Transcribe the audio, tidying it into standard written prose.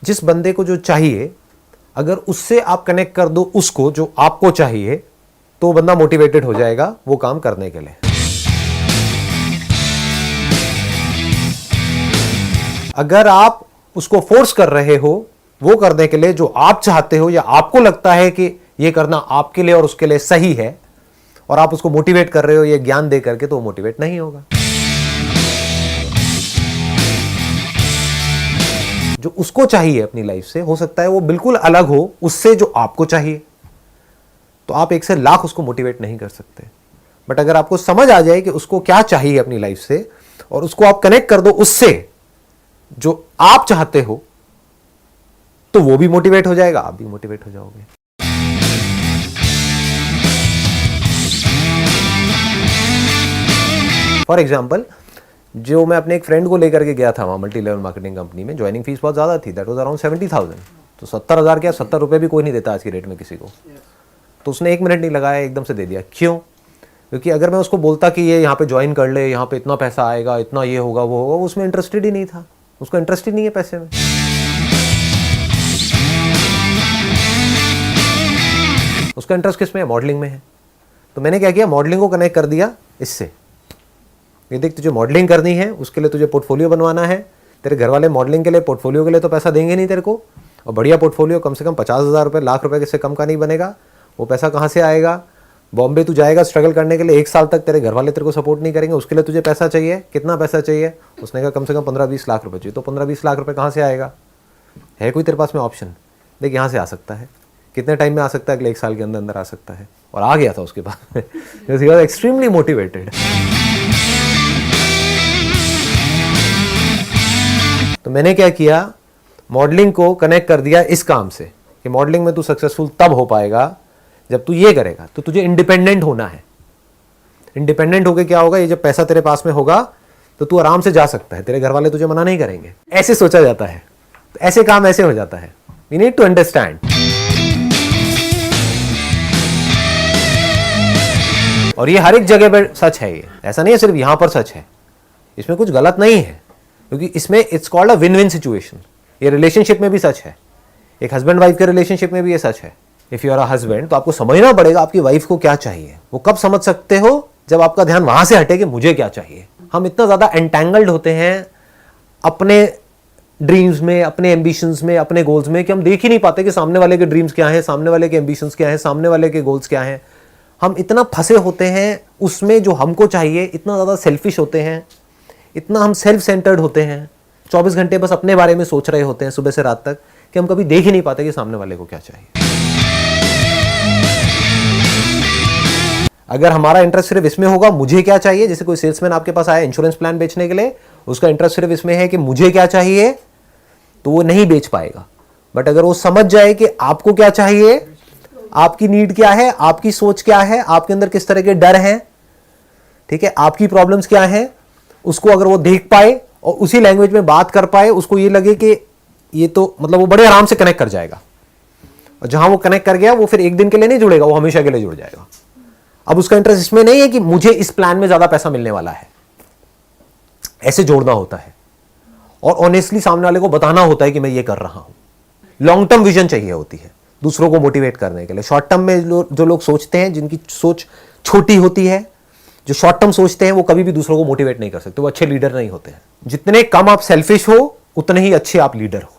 जिस बंदे को जो चाहिए, अगर उससे आप कनेक्ट कर दो उसको जो आपको चाहिए, तो वो बंदा मोटिवेटेड हो जाएगा वो काम करने के लिए। अगर आप उसको फोर्स कर रहे हो वो करने के लिए जो आप चाहते हो या आपको लगता है कि ये करना आपके लिए और उसके लिए सही है, और आप उसको मोटिवेट कर रहे हो ये ज्ञान दे करके, तो वो मोटिवेट नहीं होगा। जो उसको चाहिए अपनी लाइफ से, हो सकता है वो बिल्कुल अलग हो उससे जो आपको चाहिए, तो आप एक से लाख उसको मोटिवेट नहीं कर सकते। बट अगर आपको समझ आ जाए कि उसको क्या चाहिए अपनी लाइफ से, और उसको आप कनेक्ट कर दो उससे जो आप चाहते हो, तो वो भी मोटिवेट हो जाएगा, आप भी मोटिवेट हो जाओगे। फॉर एग्जाम्पल, जो मैं अपने एक फ्रेंड को लेकर के गया था वहाँ मल्टी लेवल मार्केटिंग कंपनी में, ज्वाइनिंग फीस बहुत ज़्यादा थी, दैट वाज अराउंड 70,000। तो 70,000 क्या, 70 रुपये भी कोई नहीं देता आज की डेट में किसी को। तो उसने 1 मिनट नहीं लगाया, एकदम से दे दिया। क्यों? क्योंकि अगर मैं उसको बोलता कि ये यहाँ पे ज्वाइन कर ले, यहाँ पे इतना पैसा आएगा, इतना ये होगा वो होगा, उसमें इंटरेस्टेड ही नहीं था। उसको इंटरेस्ट ही नहीं है पैसे में। उसका इंटरेस्ट किस में है? मॉडलिंग में है। तो मैंने क्या किया, मॉडलिंग को कनेक्ट कर दिया इससे। ये देख, तुझे मॉडलिंग करनी है, उसके लिए तुझे पोर्टफोलियो बनवाना है। तेरे घर वाले मॉडलिंग के लिए, पोर्टफोलियो के लिए तो पैसा देंगे नहीं तेरे को, और बढ़िया पोर्टफोलियो कम से कम 50,000 रुपये, लाख रुपये से कम का नहीं बनेगा। वो पैसा कहाँ से आएगा? बॉम्बे तू जाएगा स्ट्रगल करने के लिए, 1 साल तक तेरे घर वाले तेरे को सपोर्ट नहीं करेंगे, उसके लिए तुझे पैसा चाहिए। कितना पैसा चाहिए? उसने कहा कम से कम 15-20 लाख रुपये चाहिए। तो 15-20 लाख रुपये कहाँ से आएगा? है कोई तेरे पास में ऑप्शन? देख, यहाँ से आ सकता है। कितने टाइम में आ सकता है? अगले 1 साल के अंदर अंदर आ सकता है। और आ गया था उसके पास में। He was extremely motivated. तो मैंने क्या किया, मॉडलिंग को कनेक्ट कर दिया इस काम से कि मॉडलिंग में तू सक्सेसफुल तब हो पाएगा जब तू ये करेगा। तो तुझे इंडिपेंडेंट होना है। इंडिपेंडेंट होके क्या होगा, ये जब पैसा तेरे पास में होगा तो तू आराम से जा सकता है, तेरे घर वाले तुझे मना नहीं करेंगे। ऐसे सोचा जाता है, तो ऐसे काम ऐसे हो जाता है। We need to understand. और ये हर एक जगह पर सच है। ये ऐसा नहीं है सिर्फ यहां पर सच है, इसमें कुछ गलत नहीं है, क्योंकि इसमें it's called a win win situation. ये रिलेशनशिप में भी सच है, एक हस्बैंड वाइफ के रिलेशनशिप में भी ये सच है। If you are a husband, तो आपको समझना पड़ेगा आपकी वाइफ को क्या चाहिए। वो कब समझ सकते हो? जब आपका ध्यान वहां से हटे कि मुझे क्या चाहिए। हम इतना ज्यादा एंटैंगल्ड होते हैं अपने ड्रीम्स में, अपने एम्बिशंस में, अपने गोल्स में, कि हम देख ही नहीं पाते कि सामने वाले के ड्रीम्स क्या हैं, सामने वाले के एम्बिशंस क्या हैं, सामने वाले के गोल्स क्या हैं। हम इतना फंसे होते हैं उसमें जो हमको चाहिए, इतना ज़्यादा सेल्फिश होते हैं, इतना हम सेल्फ सेंटर्ड होते हैं, 24 घंटे बस अपने बारे में सोच रहे होते हैं सुबह से रात तक, कि हम कभी देख ही नहीं पाते कि सामने वाले को क्या चाहिए। अगर हमारा इंटरेस्ट सिर्फ इसमें होगा मुझे क्या चाहिए, जैसे कोई सेल्समैन आपके पास आया इंश्योरेंस प्लान बेचने के लिए, उसका इंटरेस्ट सिर्फ इसमें है कि मुझे क्या चाहिए, तो वो नहीं बेच पाएगा। बट अगर वो समझ जाए कि आपको क्या चाहिए, आपकी नीड क्या है, आपकी सोच क्या है, आपके अंदर किस तरह के डर हैं, ठीक है, आपकी प्रॉब्लम्स क्या हैं, उसको अगर वो देख पाए और उसी लैंग्वेज में बात कर पाए, उसको ये लगे कि ये तो मतलब वो बड़े आराम से कनेक्ट कर जाएगा। और जहां वो कनेक्ट कर गया, वो फिर एक दिन के लिए नहीं जुड़ेगा, वो हमेशा के लिए जुड़ जाएगा। अब उसका इंटरेस्ट इसमें नहीं है कि मुझे इस प्लान में ज्यादा पैसा मिलने वाला है, ऐसे जोड़ना होता है और ऑनेस्टली सामने वाले को बताना होता है कि मैं ये कर रहा हूं। लॉन्ग टर्म विजन चाहिए होती है दूसरों को मोटिवेट करने के लिए। शॉर्ट टर्म में जो लोग सोचते हैं, जिनकी सोच छोटी होती है, जो शॉर्ट टर्म सोचते हैं, वो कभी भी दूसरों को मोटिवेट नहीं कर सकते, वो अच्छे लीडर नहीं होते हैं। जितने कम आप सेल्फिश हो, उतने ही अच्छे आप लीडर हो।